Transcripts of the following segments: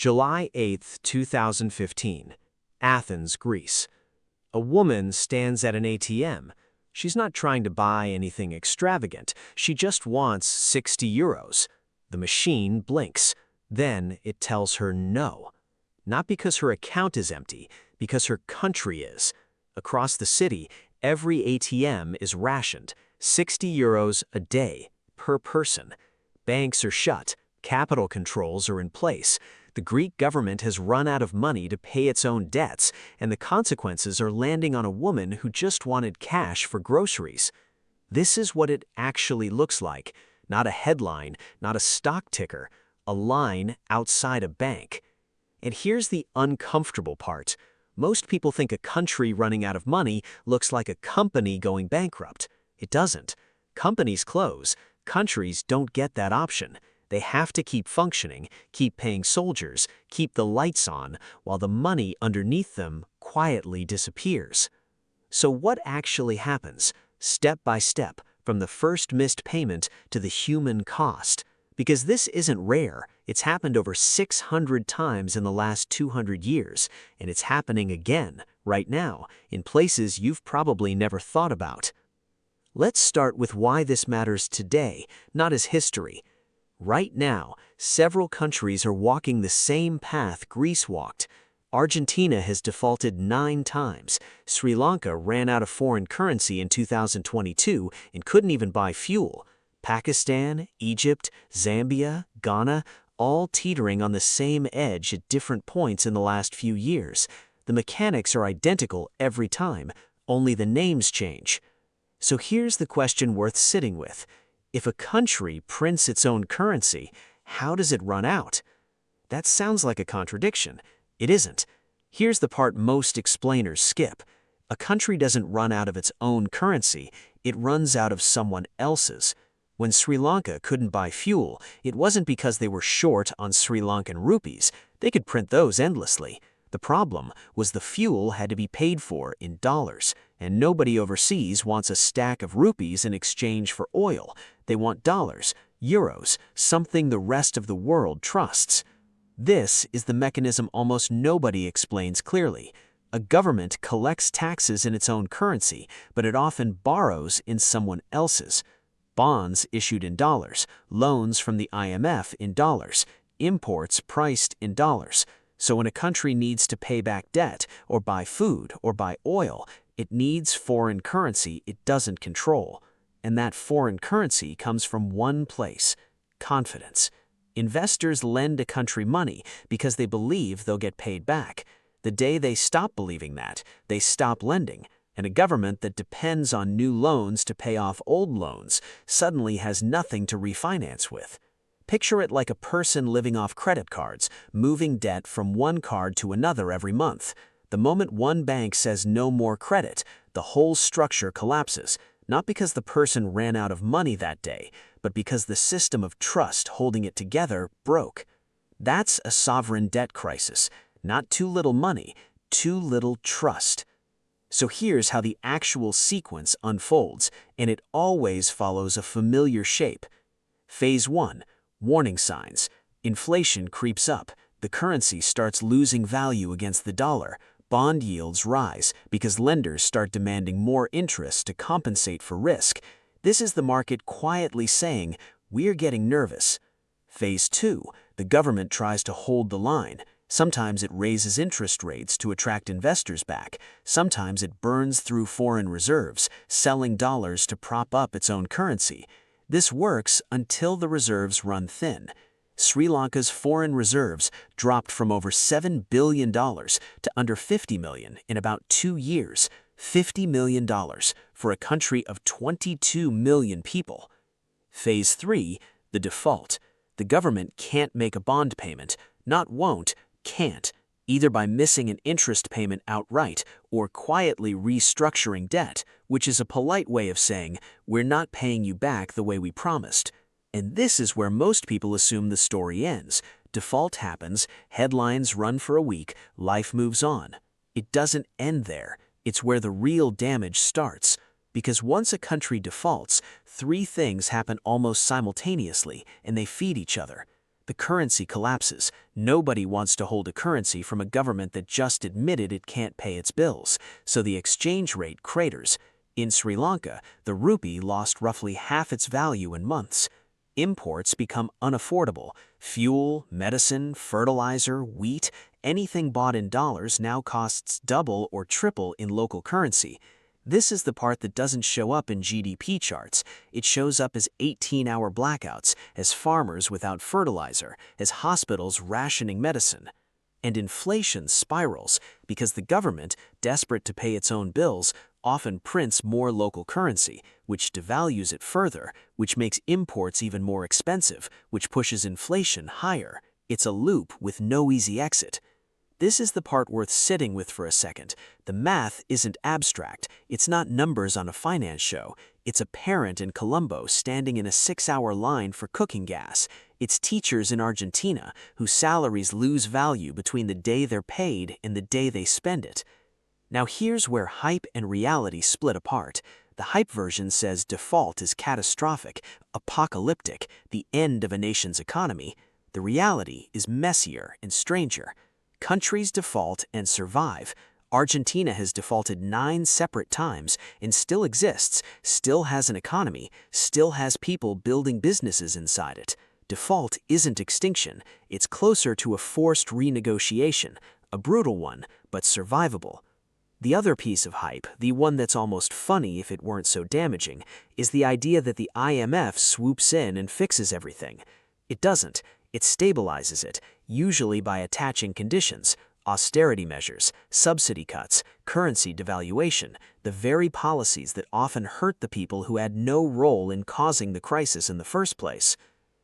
July 8, 2015, Athens, Greece. A woman stands at an ATM. She's not trying to buy anything extravagant. She just wants 60 euros. The machine blinks. Then it tells her no. Not because her account is empty, because her country is. Across the city, every ATM is rationed, 60 euros a day, per person. Banks are shut. Capital controls are in place. The Greek government has run out of money to pay its own debts, and the consequences are landing on a woman who just wanted cash for groceries. This is what it actually looks like. Not a headline, not a stock ticker, a line outside a bank. And here's the uncomfortable part. Most people think a country running out of money looks like a company going bankrupt. It doesn't. Companies close. Countries don't get that option. They have to keep functioning, keep paying soldiers, keep the lights on, while the money underneath them quietly disappears. So what actually happens, step by step, from the first missed payment to the human cost? Because this isn't rare. It's happened over 600 times in the last 200 years, and it's happening again, right now, in places you've probably never thought about. Let's start with why this matters today, not as history. Right now, several countries are walking the same path Greece walked. Argentina has defaulted 9 times. Sri Lanka ran out of foreign currency in 2022 and couldn't even buy fuel. Pakistan, Egypt, Zambia, Ghana, all teetering on the same edge at different points in the last few years. The mechanics are identical every time, only the names change. So here's the question worth sitting with. If a country prints its own currency, how does it run out? That sounds like a contradiction. It isn't. Here's the part most explainers skip. A country doesn't run out of its own currency, it runs out of someone else's. When Sri Lanka couldn't buy fuel, it wasn't because they were short on Sri Lankan rupees. They could print those endlessly. The problem was the fuel had to be paid for in dollars, and nobody overseas wants a stack of rupees in exchange for oil. They want dollars, euros, something the rest of the world trusts. This is the mechanism almost nobody explains clearly. A government collects taxes in its own currency, but it often borrows in someone else's. Bonds issued in dollars, loans from the IMF in dollars, imports priced in dollars. So when a country needs to pay back debt, or buy food, or buy oil, it needs foreign currency it doesn't control. And that foreign currency comes from one place: confidence. Investors lend a country money because they believe they'll get paid back. The day they stop believing that, they stop lending. And a government that depends on new loans to pay off old loans suddenly has nothing to refinance with. Picture it like a person living off credit cards, moving debt from one card to another every month. The moment one bank says no more credit, the whole structure collapses, not because the person ran out of money that day, but because the system of trust holding it together broke. That's a sovereign debt crisis, not too little money, too little trust. So here's how the actual sequence unfolds, and it always follows a familiar shape. Phase 1. Warning signs. Inflation creeps up. The currency starts losing value against the dollar. Bond yields rise because lenders start demanding more interest to compensate for risk. This is the market quietly saying, "We're getting nervous." Phase 2. The government tries to hold the line. Sometimes it raises interest rates to attract investors back. Sometimes it burns through foreign reserves, selling dollars to prop up its own currency. This works until the reserves run thin. Sri Lanka's foreign reserves dropped from over $7 billion to under $50 million in about 2 years. $50 million for a country of 22 million people. Phase 3, the default. The government can't make a bond payment, not won't, can't, either by missing an interest payment outright or quietly restructuring debt, which is a polite way of saying, "We're not paying you back the way we promised." And this is where most people assume the story ends. Default happens, headlines run for a week, life moves on. It doesn't end there. It's where the real damage starts. Because once a country defaults, 3 things happen almost simultaneously, and they feed each other. The currency collapses. Nobody wants to hold a currency from a government that just admitted it can't pay its bills, so the exchange rate craters. In Sri Lanka, the rupee lost roughly half its value in months. Imports become unaffordable. Fuel, medicine, fertilizer, wheat, anything bought in dollars now costs double or triple in local currency. This is the part that doesn't show up in GDP charts. It shows up as 18-hour blackouts, as farmers without fertilizer, as hospitals rationing medicine. And inflation spirals because the government, desperate to pay its own bills, often prints more local currency, which devalues it further, which makes imports even more expensive, which pushes inflation higher. It's a loop with no easy exit. This is the part worth sitting with for a second. The math isn't abstract. It's not numbers on a finance show. It's a parent in Colombo standing in a 6-hour line for cooking gas. It's teachers in Argentina whose salaries lose value between the day they're paid and the day they spend it. Now here's where hype and reality split apart. The hype version says default is catastrophic, apocalyptic, the end of a nation's economy. The reality is messier and stranger. Countries default and survive. Argentina has defaulted 9 separate times and still exists, still has an economy, still has people building businesses inside it. Default isn't extinction, it's closer to a forced renegotiation, a brutal one, but survivable. The other piece of hype, the one that's almost funny if it weren't so damaging, is the idea that the IMF swoops in and fixes everything. It doesn't. It stabilizes it, usually by attaching conditions, austerity measures, subsidy cuts, currency devaluation, the very policies that often hurt the people who had no role in causing the crisis in the first place.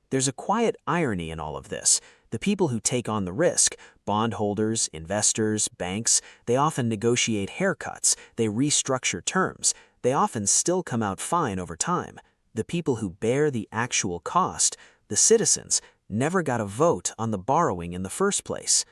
There's a quiet irony in all of this. The people who take on the risk, bondholders, investors, banks, they often negotiate haircuts, they restructure terms, they often still come out fine over time. The people who bear the actual cost, the citizens, never got a vote on the borrowing in the first place.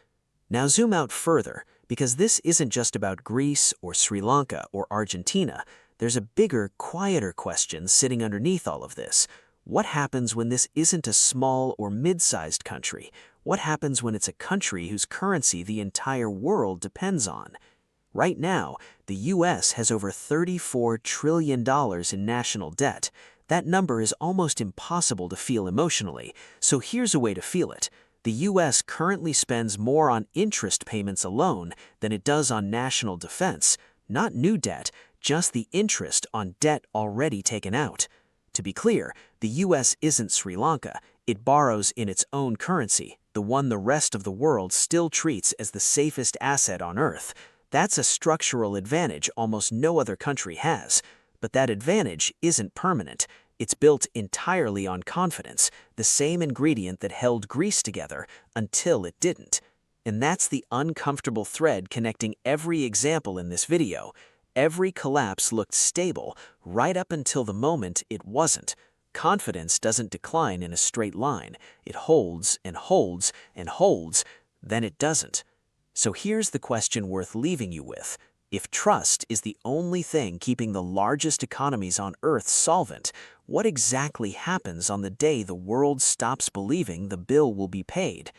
Now zoom out further, because this isn't just about Greece or Sri Lanka or Argentina. There's a bigger, quieter question sitting underneath all of this. What happens when this isn't a small or mid-sized country? What happens when it's a country whose currency the entire world depends on? Right now, the US has over $34 trillion in national debt. That number is almost impossible to feel emotionally, so here's a way to feel it. The US currently spends more on interest payments alone than it does on national defense. Not new debt, just the interest on debt already taken out. To be clear, the US isn't Sri Lanka. It borrows in its own currency, the one the rest of the world still treats as the safest asset on Earth. That's a structural advantage almost no other country has. But that advantage isn't permanent. It's built entirely on confidence, the same ingredient that held Greece together until it didn't. And that's the uncomfortable thread connecting every example in this video. Every collapse looked stable right up until the moment it wasn't. Confidence doesn't decline in a straight line. It holds and holds and holds, then it doesn't. So here's the question worth leaving you with. If trust is the only thing keeping the largest economies on Earth solvent, what exactly happens on the day the world stops believing the bill will be paid?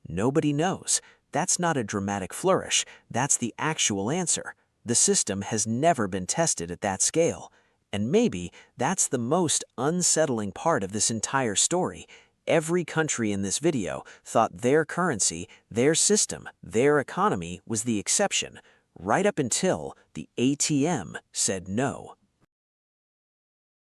Nobody knows. That's not a dramatic flourish. That's the actual answer. The system has never been tested at that scale. And maybe that's the most unsettling part of this entire story. Every country in this video thought their currency, their system, their economy was the exception, right up until the ATM said no.